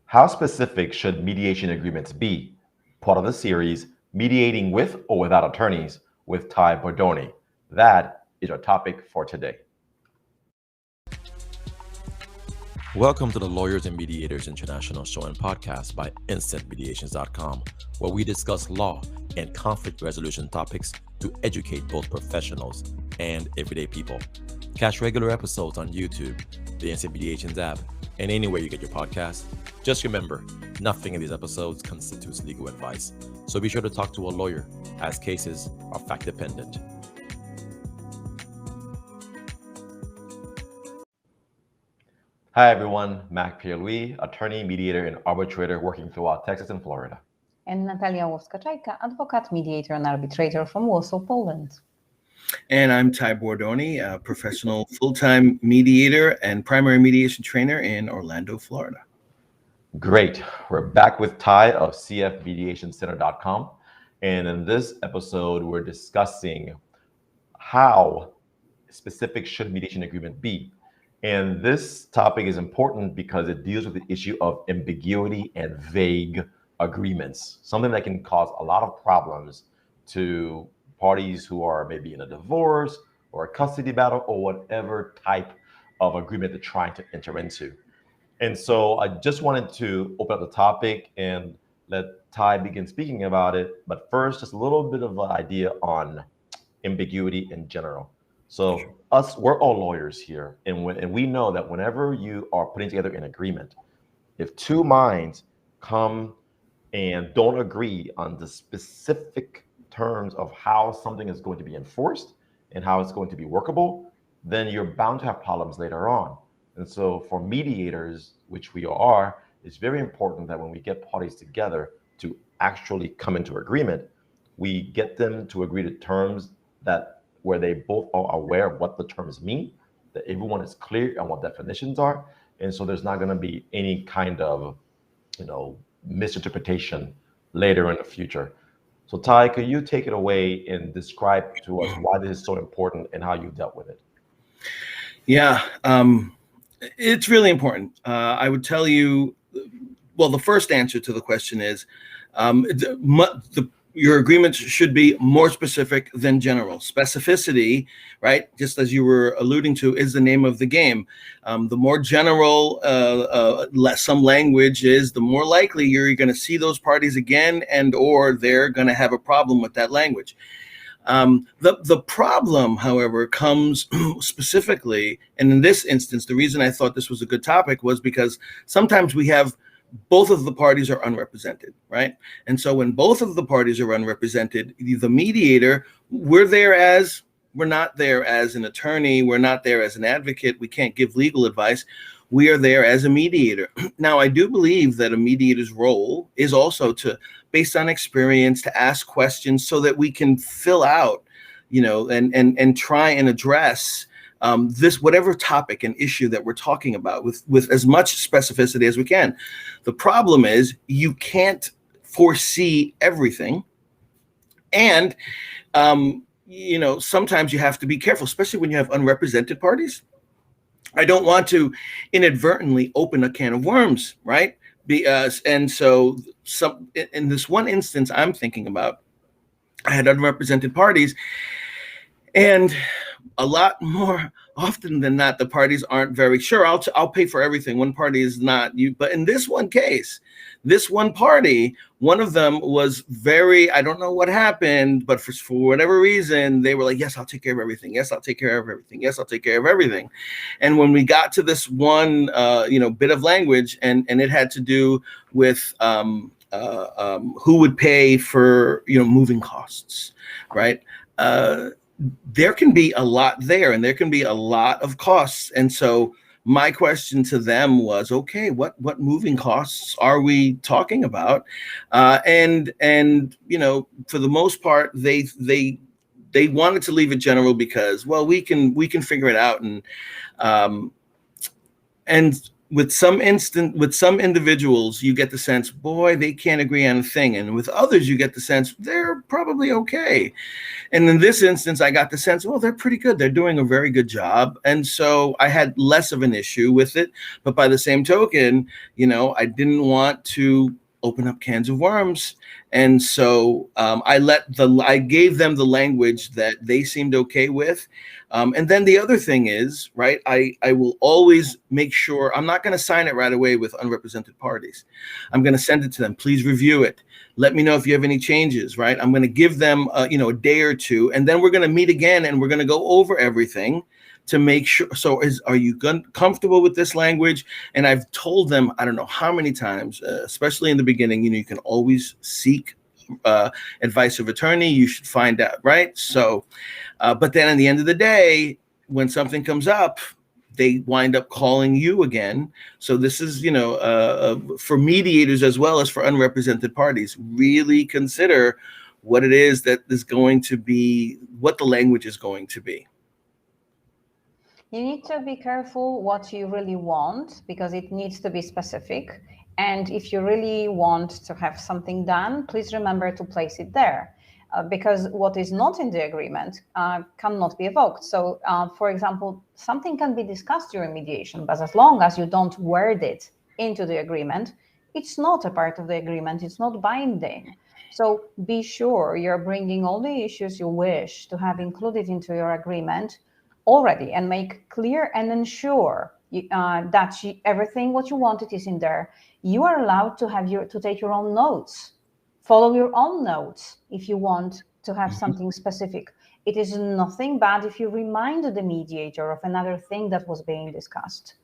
How specific should mediation agreements be? Part of the series, Mediating with or Without Attorneys with Tye Bourdony. That is our topic for today. Welcome to the Lawyers and Mediators International Show and Podcast by InstantMediations.com, where we discuss law and conflict resolution topics to educate both professionals and everyday people. Catch regular episodes on YouTube, the Instant Mediations app, and anywhere you get your podcasts. Just remember, nothing in these episodes constitutes legal advice, so be sure to talk to a lawyer, as cases are fact-dependent. Hi everyone, Mac Pierre-Louis, attorney, mediator, and arbitrator working throughout Texas and Florida. And Natalia Łowska-Czajka, advocate, mediator, and arbitrator from Warsaw, Poland. And I'm Tye Bourdony, a professional full-time mediator and primary mediation trainer in Orlando, Florida. Great. We're back with Tye of cfmediationcenter.com. And in this episode, we're discussing how specific should mediation agreement be. And this topic is important because it deals with the issue of ambiguity and vague agreements, something that can cause a lot of problems to parties who are maybe in a divorce or a custody battle or whatever type of agreement they're trying to enter into. And so I just wanted to open up the topic and let Tye begin speaking about it. But first, just a little bit of an idea on ambiguity in general. So we're all lawyers here, and we know that whenever you are putting together an agreement, if two minds come and don't agree on the specific terms of how something is going to be enforced and how it's going to be workable, then you're bound to have problems later on. And so for mediators, which we are, it's very important that when we get parties together to actually come into agreement, we get them to agree to terms where they both are aware of what the terms mean, that everyone is clear on what definitions are. And so there's not going to be any kind of, misinterpretation later in the future. So Tye, could you take it away and describe to us why this is so important and how you dealt with it? Yeah, it's really important. I would tell you, well, the first answer to the question is your agreements should be more specific than general. Specificity, right, just as you were alluding to, is the name of the game. The more general some language is, the more likely you're going to see those parties again or they're going to have a problem with that language. The problem, however, comes specifically, and in this instance, the reason I thought this was a good topic was because sometimes we have both of the parties are unrepresented, right? And so when both of the parties are unrepresented, the mediator, we're not there as an attorney, we're not there as an advocate, we can't give legal advice, we are there as a mediator. Now, I do believe that a mediator's role is also based on experience, to ask questions so that we can fill out, and try and address this whatever topic and issue that we're talking about with as much specificity as we can. The problem is you can't foresee everything, and sometimes you have to be careful, especially when you have unrepresented parties. I don't want to inadvertently open a can of worms, right? And so in this one instance I'm thinking about, I had unrepresented parties, and a lot more often than not, the parties aren't very sure. I'll pay for everything. One party is not you, but in this one case, this one party, one of them was I don't know what happened, but for whatever reason, they were like, yes, I'll take care of everything. Yes, I'll take care of everything. Yes, I'll take care of everything. And when we got to this one, bit of language, and it had to do with who would pay for, moving costs, right? There can be a lot there, and there can be a lot of costs. And so my question to them was, okay, what moving costs are we talking about? And for the most part, they wanted to leave it general because, well, we can figure it out. And with some individuals, you get the sense, boy, they can't agree on a thing. And with others, you get the sense they're probably okay. And in this instance, I got the sense, well, they're pretty good. They're doing a very good job. And so I had less of an issue with it. But by the same token, I didn't want to open up cans of worms. And so I gave them the language that they seemed okay with. And then the other thing is, right, I will always make sure I'm not going to sign it right away with unrepresented parties. I'm going to send it to them. Please review it. Let me know if you have any changes, right? I'm going to give them, a day or two, and then we're going to meet again and we're going to go over everything to make sure. So are you comfortable with this language? And I've told them, I don't know how many times, especially in the beginning, you can always seek advice of attorney. You should find out, right? So, but then at the end of the day, when something comes up, they wind up calling you again. So this is, for mediators as well as for unrepresented parties, really consider what it is that is going to be, what the language is going to be. You need to be careful what you really want, because it needs to be specific. And if you really want to have something done, please remember to place it there. Because what is not in the agreement cannot be evoked. So, for example, something can be discussed during mediation, but as long as you don't word it into the agreement, it's not a part of the agreement, it's not binding. So be sure you're bringing all the issues you wish to have included into your agreement already, and make clear and ensure that everything what you wanted is in there. You are allowed to take your own notes. Follow your own notes if you want to have something specific. It is nothing bad if you remind the mediator of another thing that was being discussed.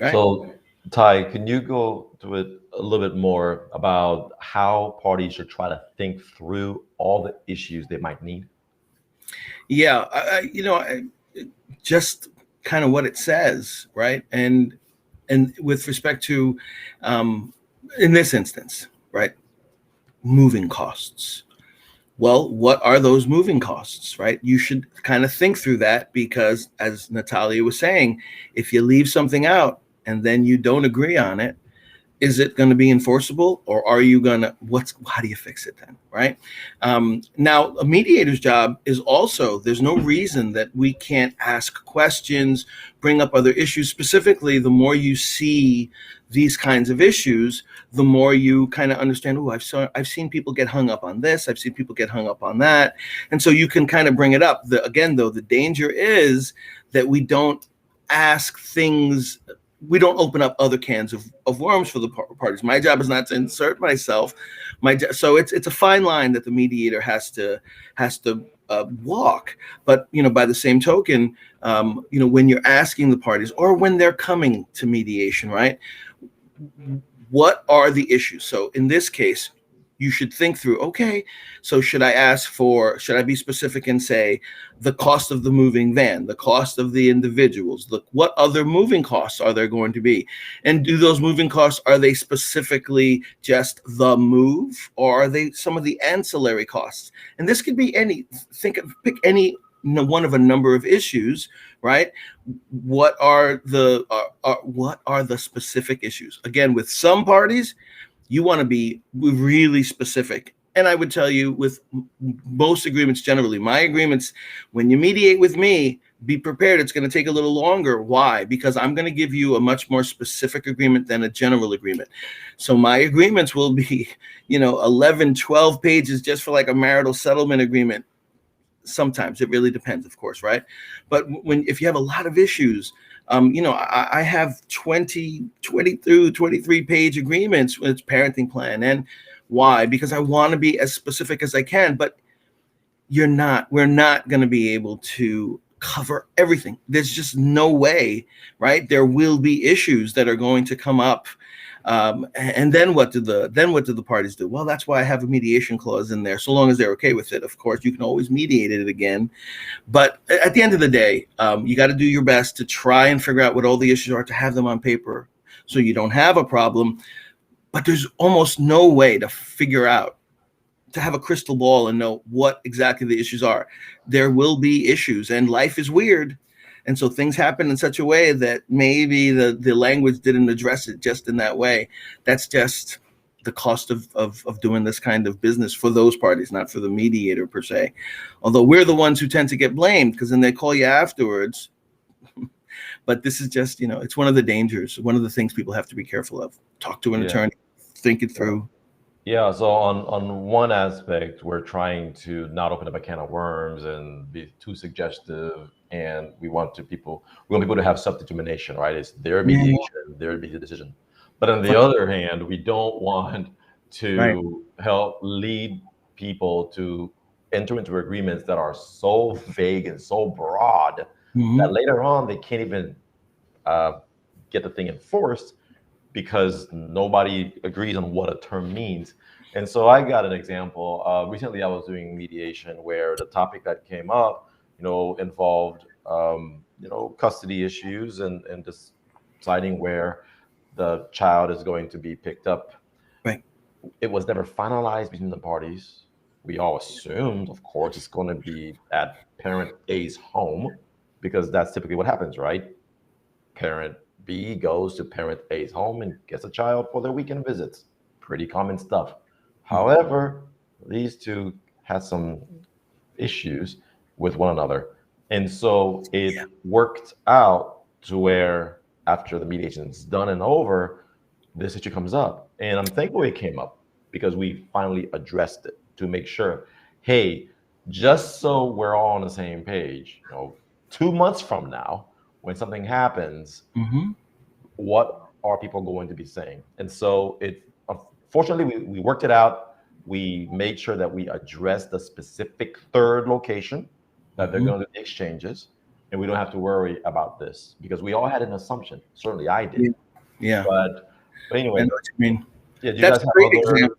Right. So, Tye, can you go to it a little bit more about how parties should try to think through all the issues they might need? Yeah, just kind of what it says, right? And with respect to, in this instance, right? Moving costs. Well, what are those moving costs, right? You should kind of think through that, because as Natalia was saying, if you leave something out and then you don't agree on it, is it going to be enforceable, or are you going to, how do you fix it then, right? Now, a mediator's job is also, there's no reason that we can't ask questions, bring up other issues. Specifically, the more you see these kinds of issues, the more you kind of understand, oh, I've seen people get hung up on this, I've seen people get hung up on that. And so you can kind of bring it up. Again, though, the danger is that we don't ask things, we don't open up other cans of worms for the parties. My job is not to insert myself. So it's a fine line that the mediator has to walk. But by the same token, when you're asking the parties, or when they're coming to mediation, right? What are the issues? So in this case, you should think through, okay, so should I be specific and say the cost of the moving van, the cost of the individuals, what other moving costs are there going to be? And do those moving costs, are they specifically just the move, or are they some of the ancillary costs? And this could be pick any one of a number of issues, right? What are the specific issues? Again, with some parties, you want to be really specific. And I would tell you, with most agreements, generally, my agreements, when you mediate with me, be prepared. It's going to take a little longer. Why? Because I'm going to give you a much more specific agreement than a general agreement. So my agreements will be, 11, 12 pages just for like a marital settlement agreement. Sometimes it really depends, of course, right? But if you have a lot of issues, I have 20 through 23 page agreements with parenting plan. And why? Because I want to be as specific as I can, but we're not going to be able to cover everything. There's just no way, right? There will be issues that are going to come up. And then what do the parties do? Well, that's why I have a mediation clause in there. So long as they're okay with it, of course, you can always mediate it again. But at the end of the day, you got to do your best to try and figure out what all the issues are, to have them on paper so you don't have a problem. But there's almost no way to figure out, to have a crystal ball and know what exactly the issues are. There will be issues, and life is weird. And so things happen in such a way that maybe the language didn't address it just in that way. That's just the cost of doing this kind of business for those parties, not for the mediator per se. Although we're the ones who tend to get blamed, because then they call you afterwards. But this is just, it's one of the dangers, one of the things people have to be careful of. Talk to an attorney, think it through. Yeah, so on one aspect, we're trying to not open up a can of worms and be too suggestive, and we want people to have self-determination, right? It's their mediation, their decision. But on the other hand, we don't want to help lead people to enter into agreements that are so vague and so broad that later on they can't even get the thing enforced because nobody agrees on what a term means. And so I got an example. Recently, I was doing mediation where the topic that came up, involved, custody issues and deciding where the child is going to be picked up. Right. It was never finalized between the parties. We all assumed, of course, it's going to be at parent A's home because that's typically what happens, right? Parent B goes to parent A's home and gets a child for their weekend visits. Pretty common stuff. However, these two had some issues with one another. And so it worked out to where after the mediation is done and over, this issue comes up. And I'm thankful it came up because we finally addressed it to make sure, hey, just so we're all on the same page, 2 months from now, when something happens, what are people going to be saying? And so fortunately, we worked it out. We made sure that we addressed the specific third location that they're going to do the exchanges. And we don't have to worry about this because we all had an assumption. Certainly I did. Yeah. But anyway. I know what you mean. Yeah, do you That's guys have a great other, example.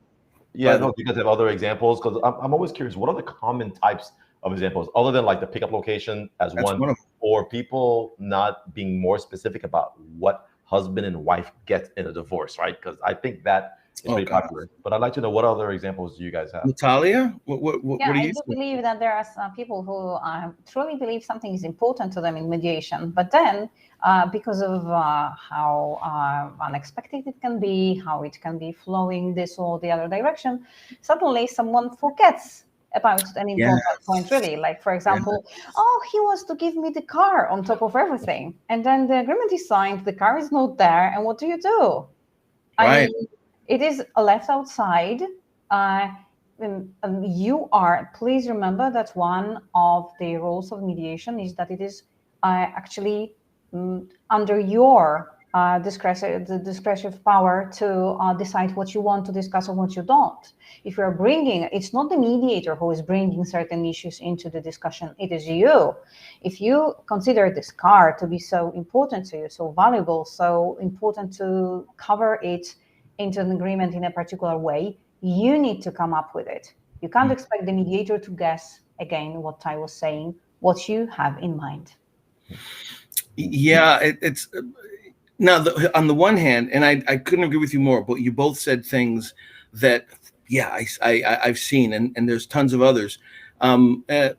Yeah, no, do you guys have other examples? Because I'm always curious, what are the common types of examples other than like the pickup location as one of them. or people not being more specific about what husband and wife get in a divorce, right? Because I think that is pretty popular. But I'd like to know what other examples do you guys have? Natalia, what do I you do believe that there are some people who truly believe something is important to them in mediation, but then because of how unexpected it can be, how it can be flowing this or the other direction, suddenly someone forgets about an important point, really. Like, for example, he was to give me the car on top of everything. And then the agreement is signed, the car is not there. And what do you do? I mean, it is left outside. Please remember that one of the rules of mediation is that it is actually under your discretionary power to decide what you want to discuss or what you don't. If you're it's not the mediator who is bringing certain issues into the discussion, it is you. If you consider this car to be so important to you, so valuable, so important to cover it into an agreement in a particular way, you need to come up with it. You can't expect the mediator to guess, again, what Tye was saying, what you have in mind. Yeah, it's now on the one hand, and I couldn't agree with you more, but you both said things that, I've seen, and there's tons of others. But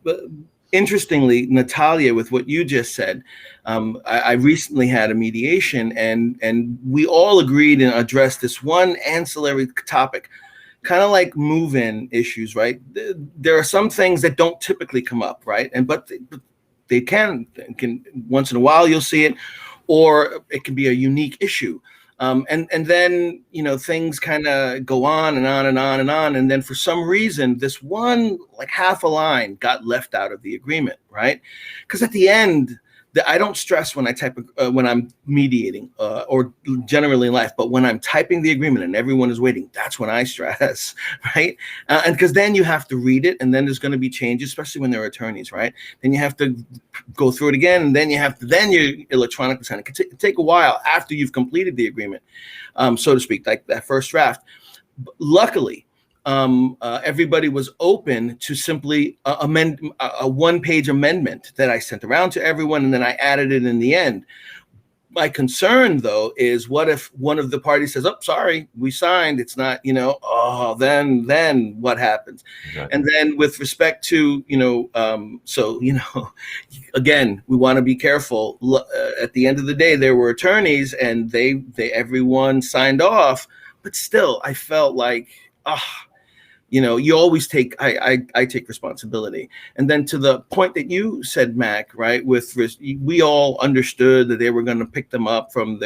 interestingly, Natalia, with what you just said, I recently had a mediation, and we all agreed and addressed this one ancillary topic, kind of like move-in issues, right? There are some things that don't typically come up, right? But they can once in a while you'll see it, or it can be a unique issue. And then, things kind of go on and on and on and on. And then for some reason, this one, like half a line got left out of the agreement, right? Because at the end, I don't stress when I type, when I'm mediating or generally in life, but when I'm typing the agreement and everyone is waiting, that's when I stress, right? And because then you have to read it, and then there's going to be changes, especially when they're attorneys, right? Then you have to go through it again, and then you electronically sign it. It can take a while after you've completed the agreement, so to speak, like that first draft. Luckily, everybody was open to simply amend a one-page amendment that I sent around to everyone, and then I added it in the end. My concern, though, is what if one of the parties says, "Oh, sorry, we signed. It's not, oh, then what happens?" Exactly. And then with respect to, again, we want to be careful. At the end of the day, there were attorneys, and they everyone signed off, but still, I felt like, you always take, I take responsibility. And then to the point that you said, Mac, right, we all understood that they were going to pick them up from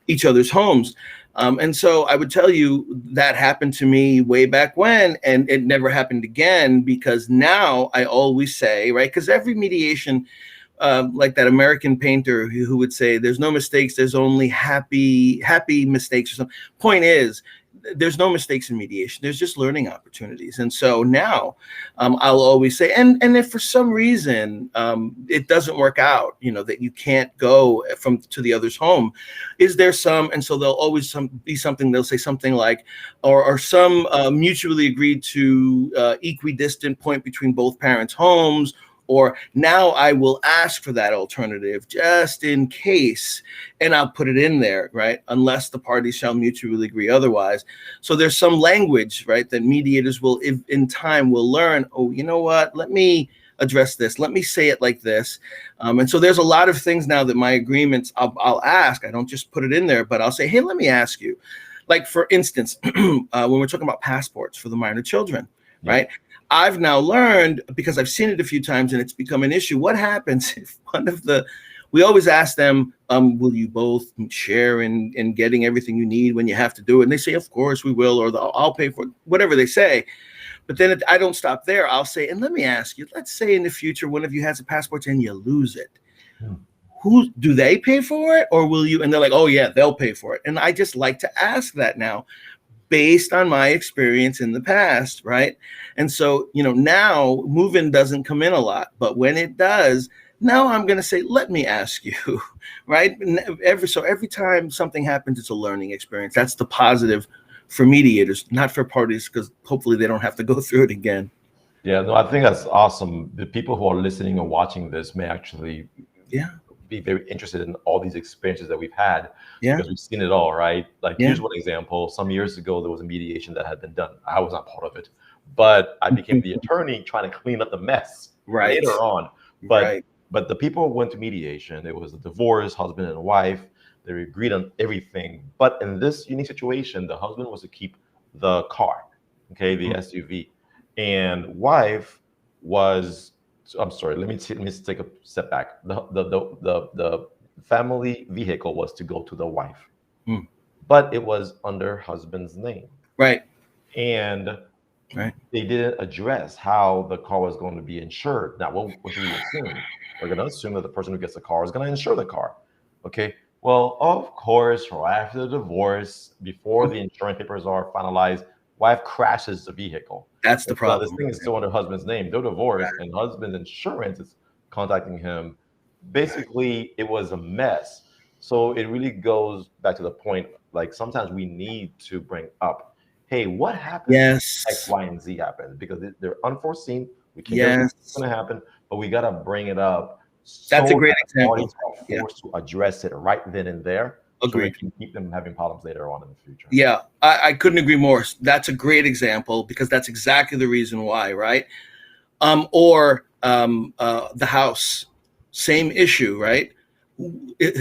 each other's homes. And so I would tell you that happened to me way back when, and it never happened again, because now I always say, right, because every mediation, like that American painter who would say, there's no mistakes, there's only happy mistakes or something. Point is, there's no mistakes in mediation. There's just learning opportunities. And so now I'll always say, and if for some reason it doesn't work out, that you can't go to the other's home, is there some, and so there'll always be something, they'll say something like, or some mutually agreed to equidistant point between both parents' homes, or now I will ask for that alternative just in case, and I'll put it in there, right? Unless the parties shall mutually agree otherwise. So there's some language, right, that mediators will, in time, will learn, oh, you know what, let me address this. Let me say it like this. And so there's a lot of things now that my agreements, I'll ask. I don't just put it in there, but I'll say, hey, let me ask you. Like, for instance, when we're talking about passports for the minor children, right? I've now learned, because I've seen it a few times and it's become an issue, what happens if we always ask them, will you both share in getting everything you need when you have to do it? And they say, of course we will, or I'll pay for it, whatever they say. But then I don't stop there. I'll say, and let me ask you, let's say in the future, one of you has a passport and you lose it. Who do they pay for it, or will you? And they're like, oh yeah, they'll pay for it. And I just like to ask that now, based on my experience in the past, right? And so, now move-in doesn't come in a lot, but when it does, now I'm going to say, let me ask you, right? Every time something happens, it's a learning experience. That's the positive for mediators, not for parties, because hopefully they don't have to go through it again. Yeah, no, I think that's awesome. The people who are listening or watching this may actually be very interested in all these experiences that we've had, because we've seen it all, right? Like, here's one example. Some years ago, there was a mediation that had been done. I was not part of it, but I became the attorney trying to clean up the mess later on. But the people who went to mediation, it was a divorce, husband and wife. They agreed on everything. But in this unique situation, the husband was to keep the car, okay, the SUV, and wife was, I'm sorry, let me take a step back. The family vehicle was to go to the wife, but it was under husband's name. Right. And they didn't address how the car was going to be insured. Now, what do we assume? We're going to assume that the person who gets the car is going to insure the car. Okay. Well, of course, right after the divorce, before the insurance papers are finalized, wife crashes the vehicle. That's the problem. This thing is still under husband's name. They're divorced, and husband's insurance is contacting him. Basically, it was a mess. So it really goes back to the point, like, sometimes we need to bring up, hey, what happened? X, Y, and Z happened, because they're unforeseen. We can't guarantee what's going to happen, but we got to bring it up. That's a great example. Parties are forced to address it right then and there. Agreed. So we can keep them having problems later on in the future. Yeah, I couldn't agree more. That's a great example, because that's exactly the reason why, right? Or the house, same issue, right?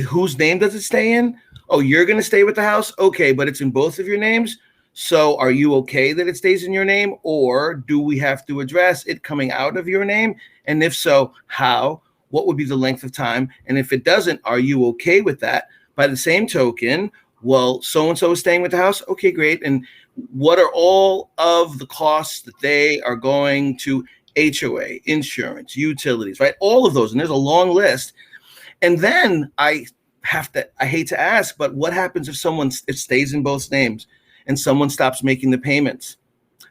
Whose name does it stay in? Oh, you're going to stay with the house? Okay, but it's in both of your names. So are you okay that it stays in your name? Or do we have to address it coming out of your name? And if so, how? What would be the length of time? And if it doesn't, are you okay with that? By the same token, well, so-and-so is staying with the house. Okay, great. And what are all of the costs that they are going to HOA, insurance, utilities, right? All of those. And there's a long list. And then I hate to ask, but what happens if it stays in both names and someone stops making the payments?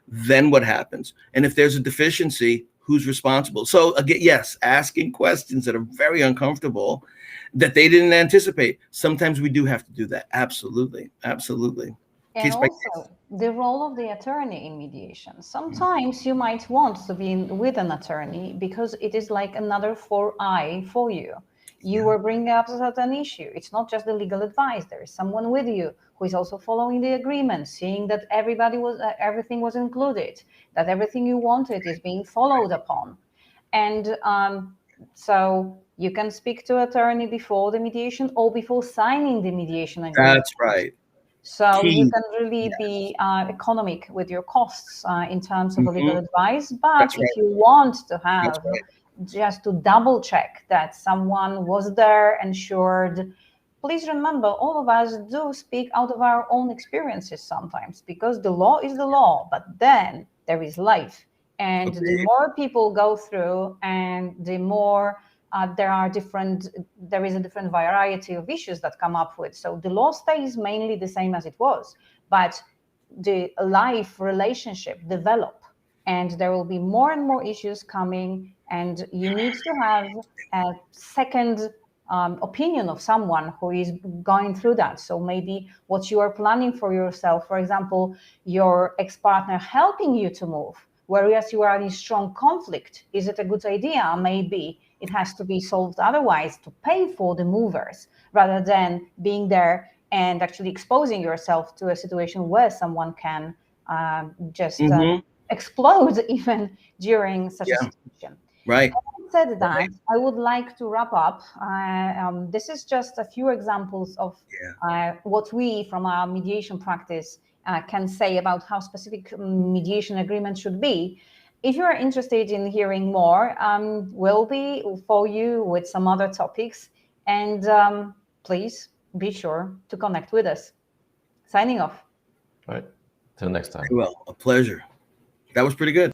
Then what happens? And if there's a deficiency, who's responsible? So again, yes, asking questions that are very uncomfortable that they didn't anticipate. Sometimes we do have to do that. Absolutely. Absolutely. And also the role of the attorney in mediation. Sometimes you might want to be with an attorney because it is like another 4i for you. You were bringing up a certain issue. It's not just the legal advice. There is someone with you who is also following the agreement, seeing that everything was included, that everything you wanted is being followed upon. And so you can speak to attorney before the mediation or before signing the mediation agreement. That's right. So Key. you can really be economic with your costs in terms of legal advice. But if you want to have just to double check that someone was there, ensured, please remember, all of us do speak out of our own experiences sometimes, because the law is the law, but then there is life. And the more people go through, and the more there is a different variety of issues that come up with. So the law stays mainly the same as it was, but the life relationship develop, and there will be more and more issues coming, and you need to have a second opinion of someone who is going through that. So maybe what you are planning for yourself, for example, your ex-partner helping you to move, whereas you are in strong conflict. Is it a good idea? Maybe it has to be solved otherwise to pay for the movers, rather than being there and actually exposing yourself to a situation where someone can just explode even during such a situation. Right. Having said that, I would like to wrap up. This is just a few examples of what we from our mediation practice can say about how specific mediation agreements should be. If you are interested in hearing more, we'll be for you with some other topics. And please be sure to connect with us. Signing off. All right. Till next time. Well, a pleasure. That was pretty good.